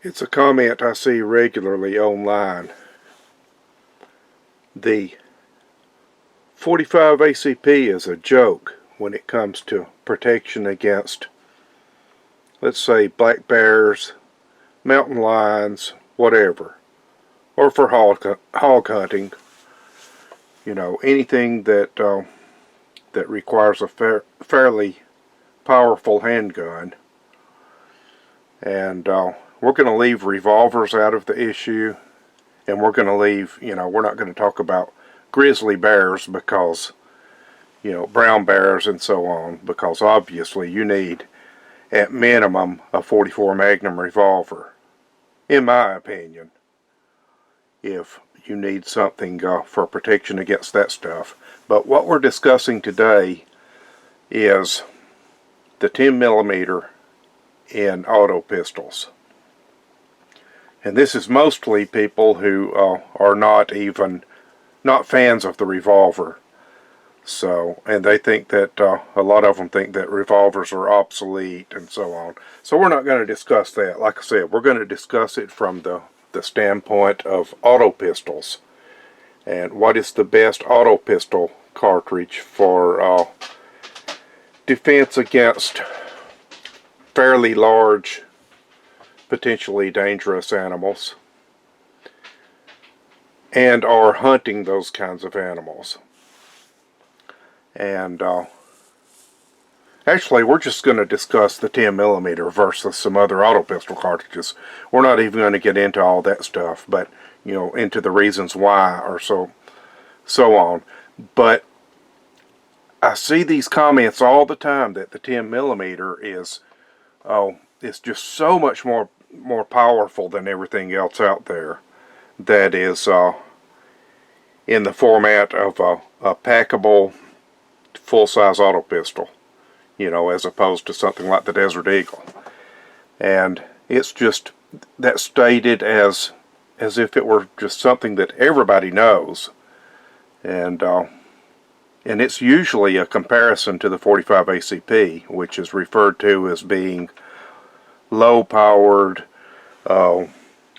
It's a comment I see regularly online. The 45 ACP is a joke when it comes to protection against, let's say, black bears, mountain lions, whatever, or for hog hunting. You know, anything that that requires a fairly powerful handgun. And we're going to leave revolvers out of the issue, and we're going to leave, we're not going to talk about grizzly bears because, brown bears and so on, because obviously you need at minimum a 44 Magnum revolver, in my opinion, if you need something for protection against that stuff. But what we're discussing today is the 10mm in auto pistols. And this is mostly people who are not fans of the revolver. So, and they think that, a lot of them think that revolvers are obsolete and so on. So we're not going to discuss that. Like I said, we're going to discuss it from the standpoint of auto pistols. And what is the best auto pistol cartridge for defense against fairly large, potentially dangerous animals, and are hunting those kinds of animals. And actually, we're just going to discuss the 10mm versus some other auto pistol cartridges. We're not even going to get into all that stuff, but into the reasons why or so on. But I see these comments all the time that the 10mm is, it's just so much more powerful than everything else out there that is in the format of a packable full-size auto pistol, as opposed to something like the Desert Eagle. And it's just that's stated as if it were just something that everybody knows, and it's usually a comparison to the 45 ACP, which is referred to as being low-powered, over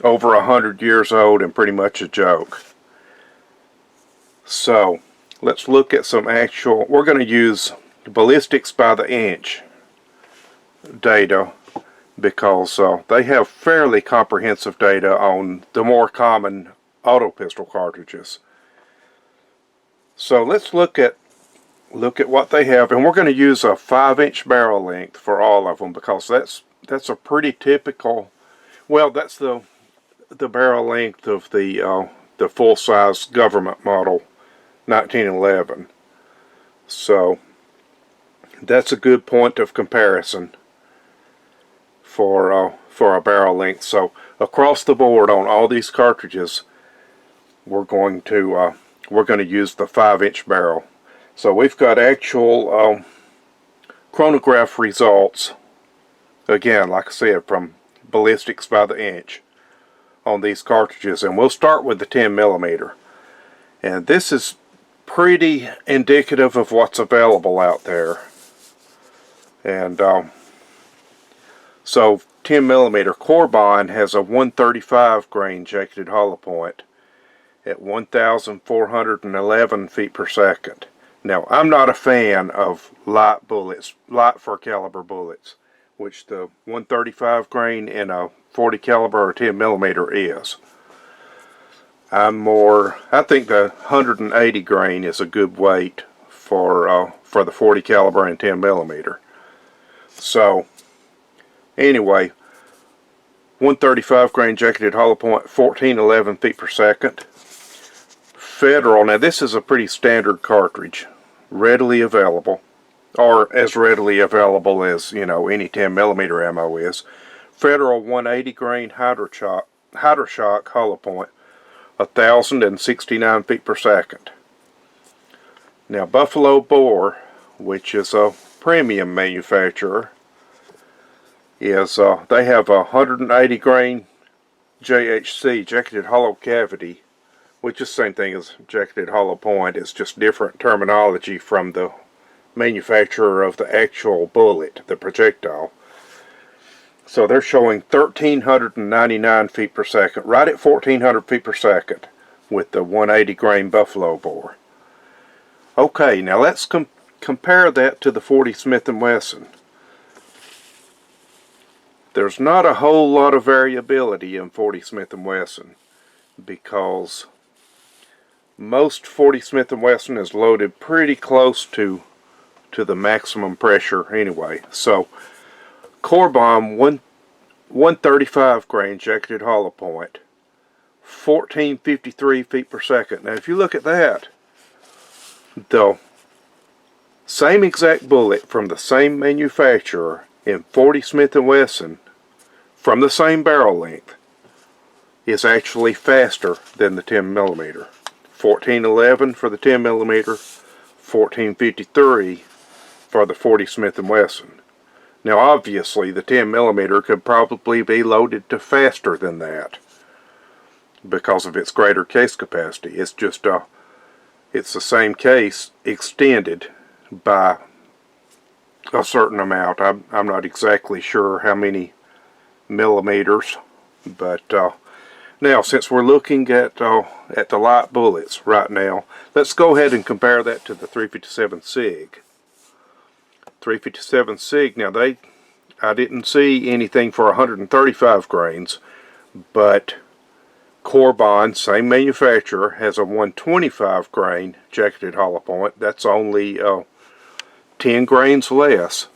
100 years old, and pretty much a joke. So let's look at some actual, we're going to use ballistics by the inch data, because they have fairly comprehensive data on the more common auto pistol cartridges. So let's look at what they have, and we're going to use a 5-inch barrel length for all of them, because that's a pretty typical, well, that's the barrel length of the full-size government model 1911. So that's a good point of comparison for a barrel length. So across the board on all these cartridges, we're going to use the 5-inch barrel. So we've got actual chronograph results, again, like I said, from ballistics by the inch on these cartridges, and we'll start with the 10mm. And this is pretty indicative of what's available out there. And so 10mm Corbine has a 135 grain jacketed hollow point at 1,411 feet per second. Now, I'm not a fan of light bullets, light for caliber bullets, which the 135 grain in a 40 caliber or 10mm is. I think the 180 grain is a good weight for the 40 caliber and 10mm. So anyway, 135 grain jacketed hollow point, 1411 feet per second. Federal, now this is a pretty standard cartridge, readily available, or as readily available as any 10mm ammo is. Federal 180 grain Hydroshock hollow point, 1,069 feet per second. Now Buffalo Bore, which is a premium manufacturer, is they have a 180 grain JHC, jacketed hollow cavity, which is the same thing as jacketed hollow point. It's just different terminology from the manufacturer of the actual bullet, the projectile. So they're showing 1,399 feet per second, right at 1,400 feet per second with the 180 grain Buffalo bore. Okay, now let's compare that to the 40 Smith & Wesson. There's not a whole lot of variability in 40 Smith & Wesson because most 40 Smith & Wesson is loaded pretty close to the maximum pressure anyway. So core bomb 135 grain jacketed hollow point, 1453 feet per second. Now if you look at that, the same exact bullet from the same manufacturer in 40 Smith & Wesson from the same barrel length is actually faster than the 10 millimeter. 1411 for the 10 millimeter, 1453 for the 40 Smith & Wesson. Now obviously the 10 millimeter could probably be loaded to faster than that because of its greater case capacity. It's just it's the same case extended by a certain amount. I'm not exactly sure how many millimeters, but now since we're looking at the light bullets right now, let's go ahead and compare that to the 357 SIG. 357 SIG, now I didn't see anything for 135 grains, but Corbon, same manufacturer, has a 125 grain jacketed hollow point. That's only 10 grains less.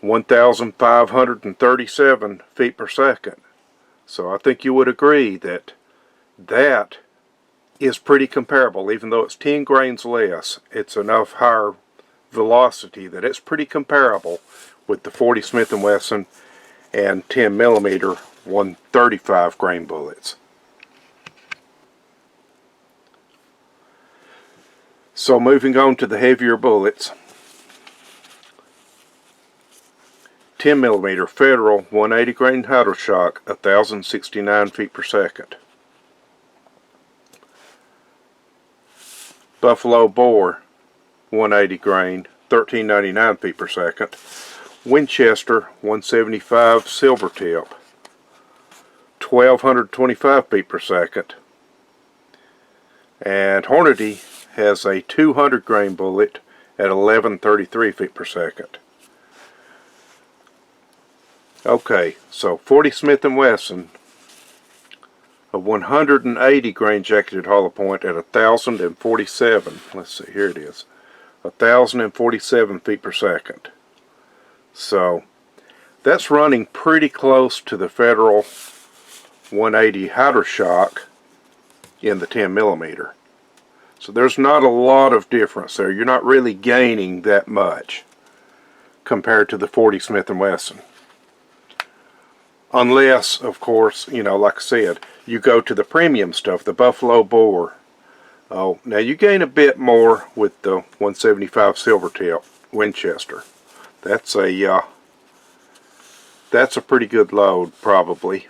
1,537 feet per second. So I think you would agree that that is pretty comparable. Even though it's 10 grains less, it's enough higher velocity that it's pretty comparable with the 40 Smith & Wesson and 10 millimeter 135 grain bullets. So moving on to the heavier bullets, 10 millimeter Federal 180 grain Hydroshock, 1,069 feet per second. Buffalo Bore 180 grain, 1,399 feet per second. Winchester 175 silver tip, 1,225 feet per second. And Hornady has a 200 grain bullet at 1,133 feet per second. Okay, so 40 Smith & Wesson, a 180 grain jacketed hollow point at 1,047. Let's see, here it is. 1,047 feet per second. So that's running pretty close to the Federal 180 Hydroshock in the 10 millimeter. So there's not a lot of difference there. You're not really gaining that much compared to the 40 Smith & Wesson. Unless, of course, you know, like I said, you go to the premium stuff, the Buffalo Bore. Oh, now you gain a bit more with the 175 silver tip Winchester. That's a pretty good load, probably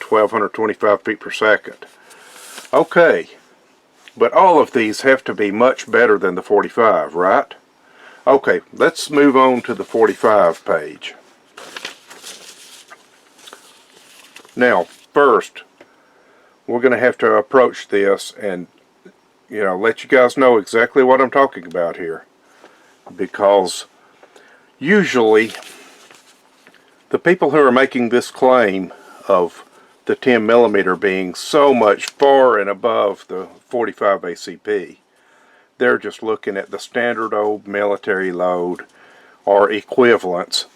1,225 feet per second. Okay, but all of these have to be much better than the 45, right? Okay, let's move on to the 45 page. Now, first, we're going to have to approach this and, you know, let you guys know exactly what I'm talking about here. Because usually, the people who are making this claim of the 10 millimeter being so much far and above the 45 ACP, they're just looking at the standard old military load or equivalents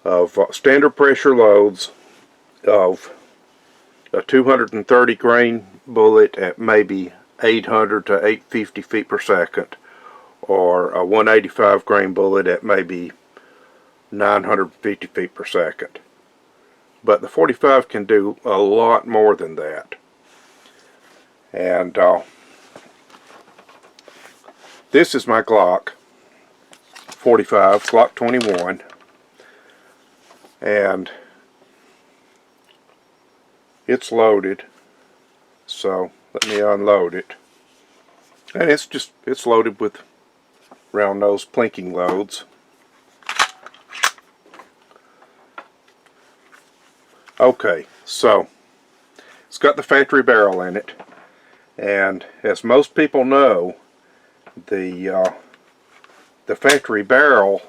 of standard pressure loads of a 230 grain bullet at maybe 800 to 850 feet per second, or a 185 grain bullet at maybe 950 feet per second. But the 45 can do a lot more than that. And this is my Glock 45, Glock 21, and it's loaded, so let me unload it. And it's loaded with round nose plinking loads. Okay, so it's got the factory barrel in it, and as most people know, the factory barrel,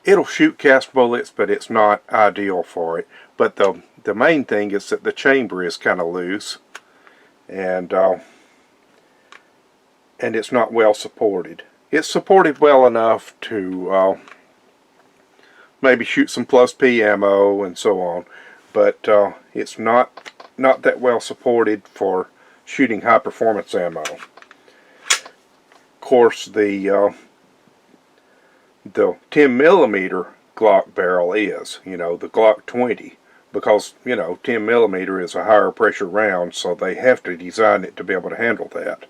it'll shoot cast bullets, but it's not ideal for it. But the main thing is that the chamber is kind of loose, and it's not well supported. It's supported well enough to maybe shoot some plus P ammo and so on, but it's not that well supported for shooting high performance ammo. Of course, the 10mm Glock barrel is, the Glock 20, because 10mm is a higher pressure round, so they have to design it to be able to handle that.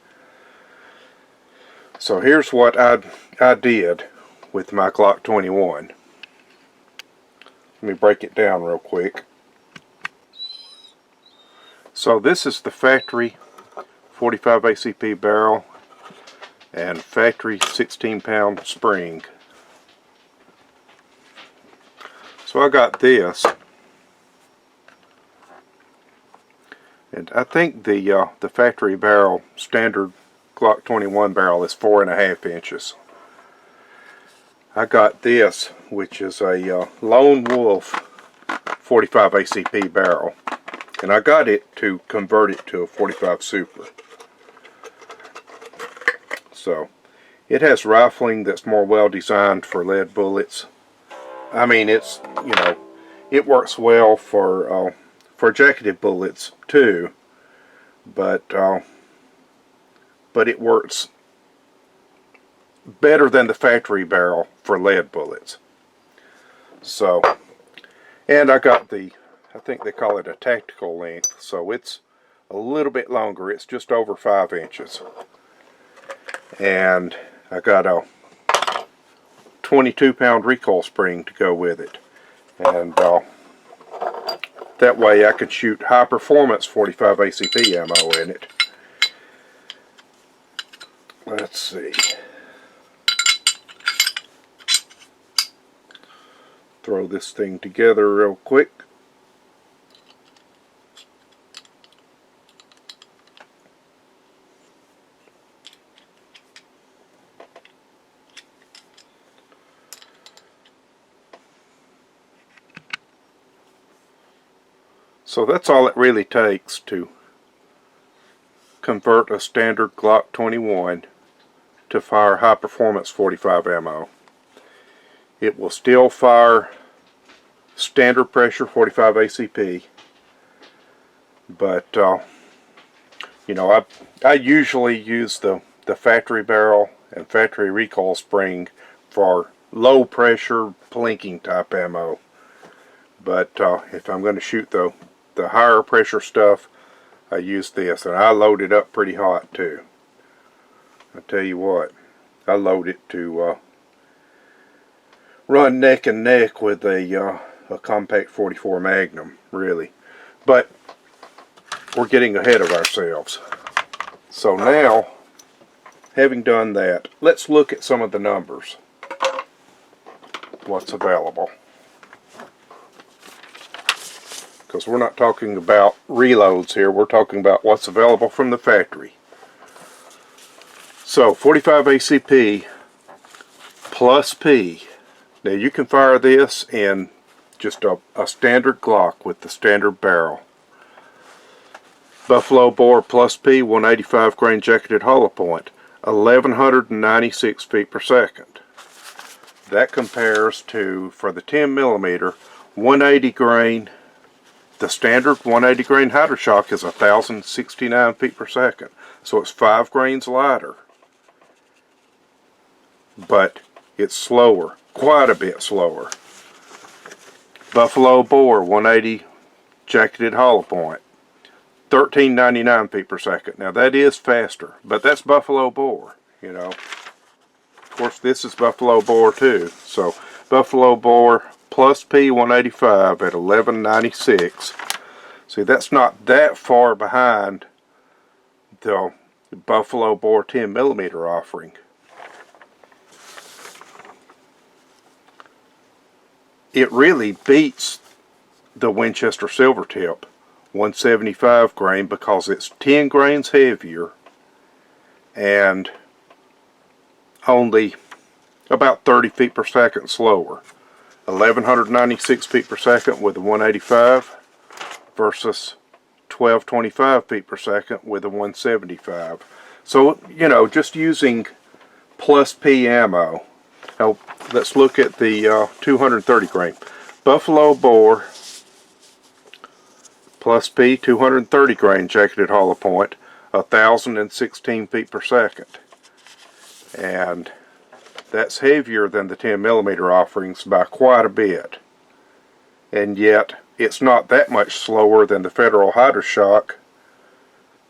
So here's what I did with my Glock 21. Let me break it down real quick. So this is the factory 45 ACP barrel and factory 16-pound spring. So I got this, and I think the factory barrel, standard Glock 21 barrel, is 4.5 inches. I got this, which is a Lone Wolf 45 ACP barrel, and I got it to convert it to a 45 Super. So it has rifling that's more well designed for lead bullets. I mean, it's, it works well for jacketed bullets too, but it works better than the factory barrel for lead bullets. So, and I got I think they call it a tactical length, so it's a little bit longer. It's just over 5 inches. And I got a 22-pound recoil spring to go with it. And that way I can shoot high performance 45 ACP ammo in it. Let's see. Throw this thing together real quick. So that's all it really takes to convert a standard Glock 21 to fire high performance 45 ammo. It will still fire standard pressure 45 ACP, but I usually use the factory barrel and factory recoil spring for low pressure plinking type ammo. But if I'm going to shoot the higher pressure stuff, I use this, and I load it up pretty hot too. I tell you what, I load it to run neck and neck with a compact 44 Magnum, really. But we're getting ahead of ourselves. So now, having done that, let's look at some of the numbers. What's available. Because we're not talking about reloads here, we're talking about what's available from the factory. So 45 ACP plus P. Now you can fire this in just a standard Glock with the standard barrel. Buffalo bore plus P 185 grain jacketed hollow point, 1196 feet per second. That compares to, for the 10mm, 180 grain. The standard 180 grain Hydra-Shok is 1069 feet per second, so it's 5 grains lighter, but it's slower, quite a bit slower. Buffalo bore 180 jacketed hollow point, 1399 feet per second. Now that is faster, but that's buffalo bore, Of course, this is buffalo bore too, so buffalo bore plus P 185 at 1196. See, that's not that far behind the buffalo bore 10mm offering. It really beats the Winchester Silvertip 175 grain because it's 10 grains heavier and only about 30 feet per second slower. 1196 feet per second with a 185 versus 1225 feet per second with a 175. So, you know, just using plus P ammo. Now, let's look at the 230 grain. Buffalo Bore plus P 230 grain jacketed hollow point, 1016 feet per second. And that's heavier than the 10 millimeter offerings by quite a bit. And yet, it's not that much slower than the Federal Hydroshock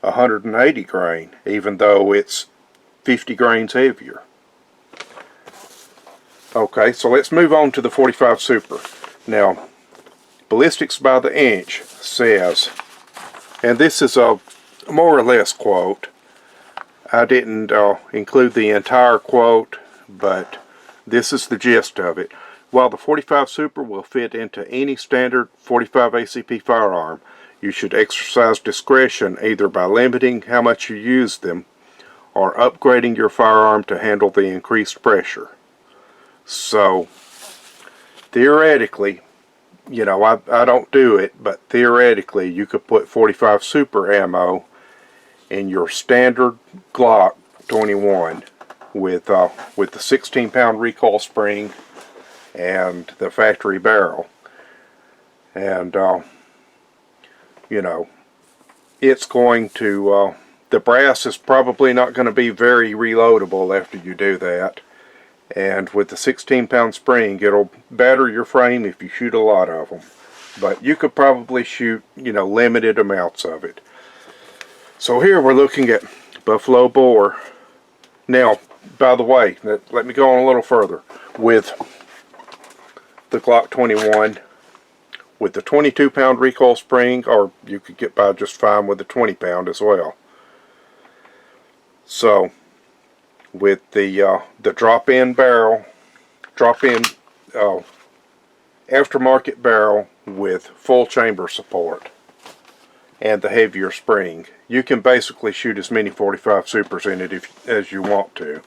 180 grain, even though it's 50 grains heavier. Okay, so let's move on to the 45 Super. Now, Ballistics by the Inch says, and this is a more or less quote. I didn't include the entire quote, but this is the gist of it. While the 45 Super will fit into any standard 45 ACP firearm, you should exercise discretion either by limiting how much you use them or upgrading your firearm to handle the increased pressure. So, theoretically, you know, I don't do it, but theoretically you could put 45 Super ammo in your standard Glock 21 with the 16-pound recoil spring and the factory barrel. And, you know, it's going to, the brass is probably not going to be very reloadable after you do that. And with the 16-pound spring, it'll batter your frame if you shoot a lot of them. But you could probably shoot, you know, limited amounts of it. So here we're looking at Buffalo Bore. Now, by the way, let me go on a little further. With the Glock 21, with the 22-pound recoil spring, or you could get by just fine with the 20-pound as well. So, with the drop-in barrel, drop-in aftermarket barrel with full chamber support and the heavier spring, you can basically shoot as many 45 Supers in it as you want to,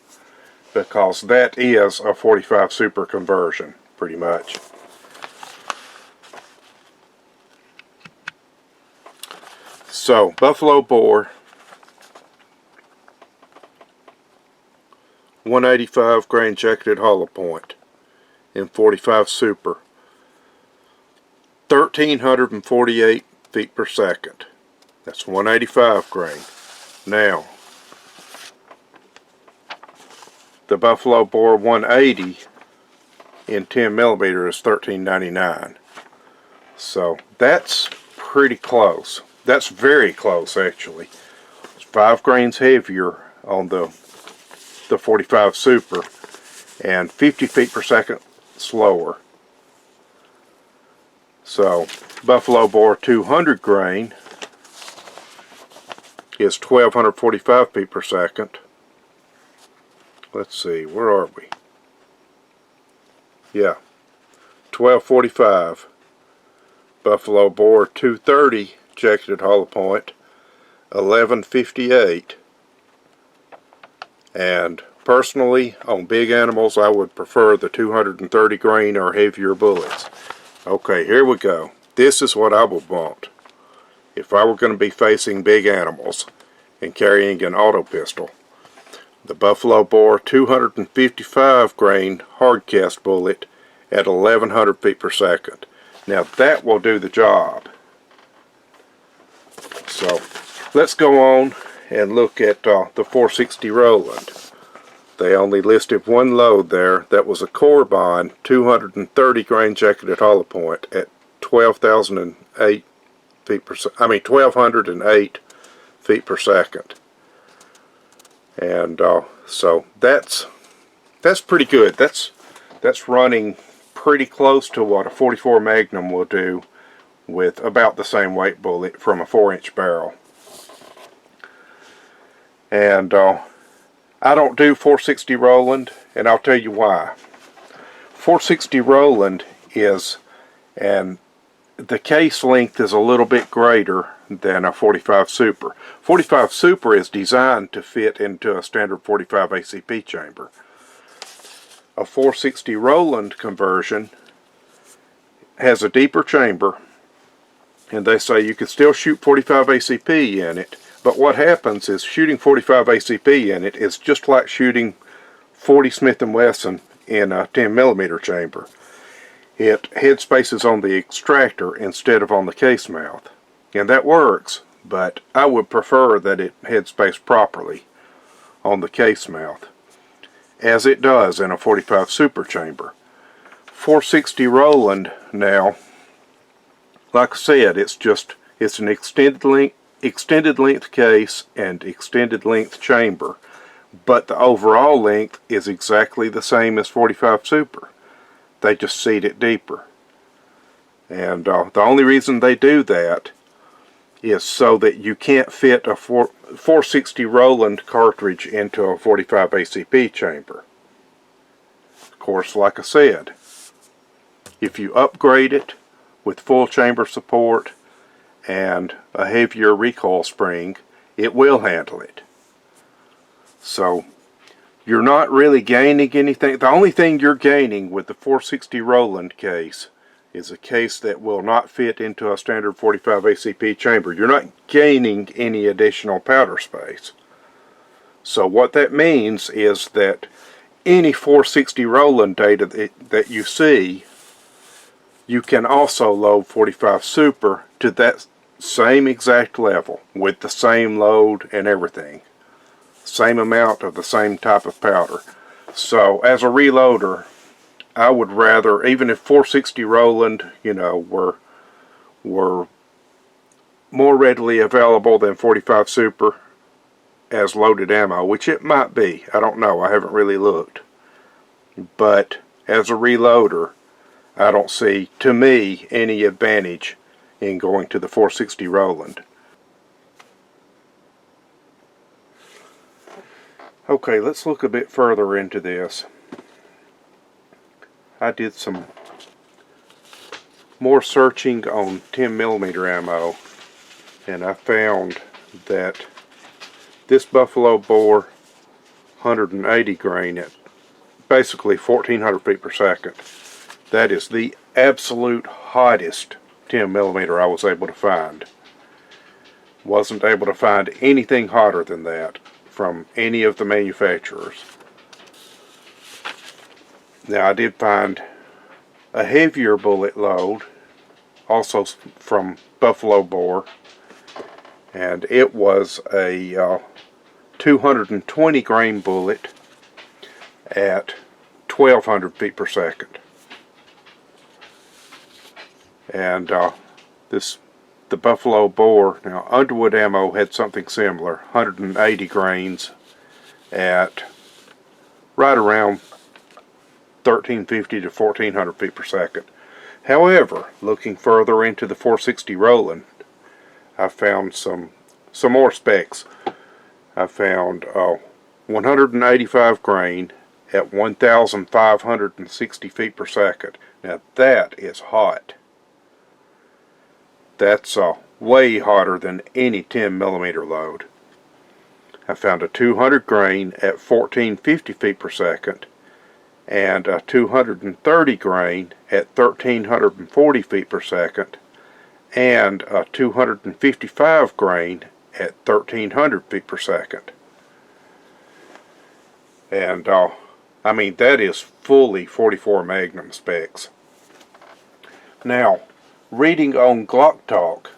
because that is a 45 Super conversion, pretty much. So, Buffalo Bore 185 grain jacketed hollow point in 45 Super, 1348 feet per second. That's 185 grain. Now, the Buffalo Bore 180 in 10 millimeter is 1399. So that's pretty close. That's very close, actually. It's 5 grains heavier on the 45 Super and 50 feet per second slower. So Buffalo Bore 200 grain is 1245 feet per second. Let's see, where are we? Yeah, 1245. Buffalo Bore 230 jacketed hollow point, 1158. And personally, on big animals, I would prefer the 230 grain or heavier bullets. Okay, here we go. This is what I would want if I were going to be facing big animals and carrying an auto pistol. The Buffalo Bore 255 grain hard cast bullet at 1100 feet per second. Now that will do the job. So let's go on and look at the 460 Roland. They only listed one load there. That was a Corbon 230 grain jacketed hollow point at 1208 feet per second. 1208 feet per second. And so that's pretty good. That's running pretty close to what a 44 Magnum will do with about the same weight bullet from a 4-inch barrel. And I don't do 460 Roland, and I'll tell you why. 460 Roland is an the case length is a little bit greater than a 45 Super. 45 Super is designed to fit into a standard 45 ACP chamber. A 460 Roland conversion has a deeper chamber, and they say you can still shoot 45 ACP in it, but what happens is shooting 45 ACP in it is just like shooting 40 Smith & Wesson in a 10mm chamber. It headspaces on the extractor instead of on the case mouth, and that works, but I would prefer that it headspace properly on the case mouth, as it does in a 45 Super chamber. 460 Roland now, like I said, it's an extended length case and extended length chamber, but the overall length is exactly the same as 45 Super. They just seat it deeper. And the only reason they do that is so that you can't fit a 460 Roland cartridge into a 45 ACP chamber. Of course, like I said, if you upgrade it with full chamber support and a heavier recoil spring, it will handle it. So you're not really gaining anything. The only thing you're gaining with the 460 Roland case is a case that will not fit into a standard 45 ACP chamber. You're not gaining any additional powder space. So what that means is that any 460 Roland data that you see, you can also load 45 Super to that same exact level with the same load and everything. Same amount of the same type of powder. So as a reloader, I would rather, even if 460 Roland, were more readily available than 45 Super as loaded ammo, which it might be. I don't know. I haven't really looked. But as a reloader, I don't see, to me, any advantage in going to the 460 Roland. Okay, let's look a bit further into this. I did some more searching on 10mm ammo, and I found that this Buffalo Bore 180 grain at basically 1400 feet per second, that is the absolute hottest 10mm I was able to find. Wasn't able to find anything hotter than that from any of the manufacturers. Now I did find a heavier bullet load, also from Buffalo Bore, and it was a 220 grain bullet at 1200 feet per second. And the Buffalo Bore, now Underwood Ammo had something similar, 180 grains at right around 1350 to 1400 feet per second. However, looking further into the 460 Roland, I found some more specs. I found 185 grain at 1560 feet per second. Now that is hot. That's way hotter than any 10mm load. I found a 200 grain at 1450 feet per second, and a 230 grain at 1340 feet per second, and a 255 grain at 1300 feet per second. And I mean, that is fully 44 Magnum specs. Now, reading on Glock Talk,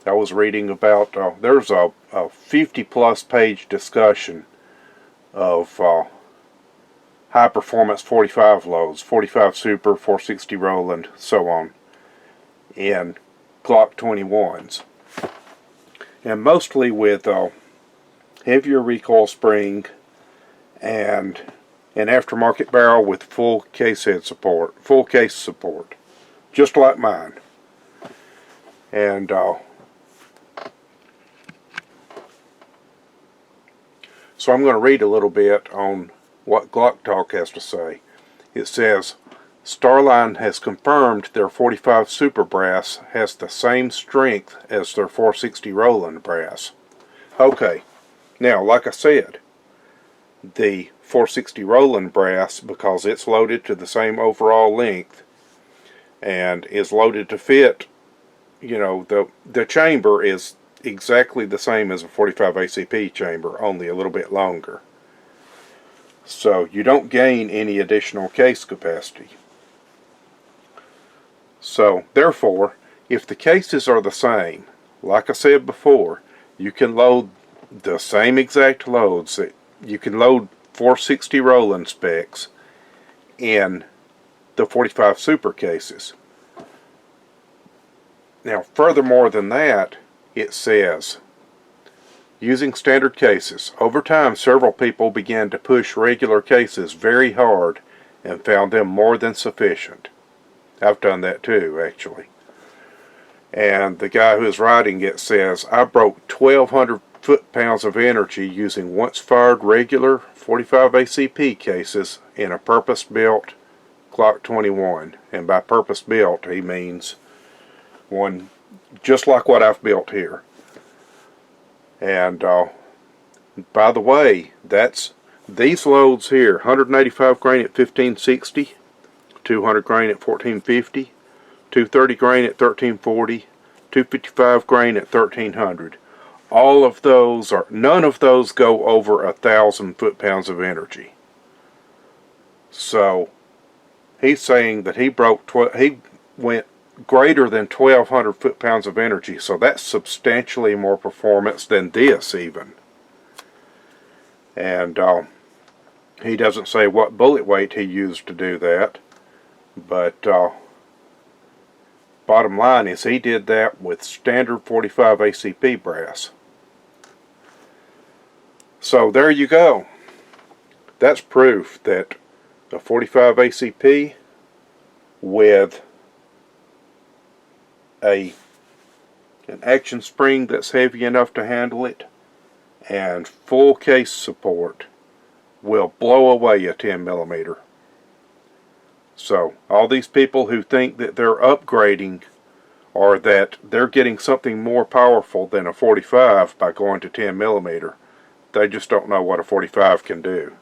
I was reading about, there's a 50 plus page discussion of high performance 45 loads, 45 Super, 460 Roland, so on, in Glock 21s. And mostly with heavier recoil spring and an aftermarket barrel with full case head support, full case support, just like mine. And so I'm going to read a little bit on what Glock Talk has to say. It says, Starline has confirmed their 45 Super Brass has the same strength as their 460 Roland brass. Okay, now like I said, the 460 Roland brass, because it's loaded to the same overall length and is loaded to fit, you know, the chamber is exactly the same as a 45 ACP chamber, only a little bit longer. So you don't gain any additional case capacity. So therefore, if the cases are the same, like I said before, you can load the same exact loads. That you can load 460 Roland specs in the 45 Super cases. Now, furthermore than that, it says, using standard cases, over time several people began to push regular cases very hard and found them more than sufficient. I've done that too, actually. And the guy who's writing it says, I broke 1,200 foot-pounds of energy using once-fired regular 45 ACP cases in a purpose-built Glock 21. And by purpose-built, he means one just like what I've built here. And by the way, that's these loads here: 185 grain at 1560, 200 grain at 1450, 230 grain at 1340, 255 grain at 1300. All of those are, none of those go over 1,000 foot-pounds of energy. So he's saying that he went greater than 1,200 foot-pounds of energy. So that's substantially more performance than this even. And he doesn't say what bullet weight he used to do that. But bottom line is he did that with standard 45 ACP brass. So there you go. That's proof that the 45 ACP with an action spring that's heavy enough to handle it and full case support will blow away a 10mm. So all these people who think that they're upgrading or that they're getting something more powerful than a 45 by going to 10mm, they just don't know what a 45 can do.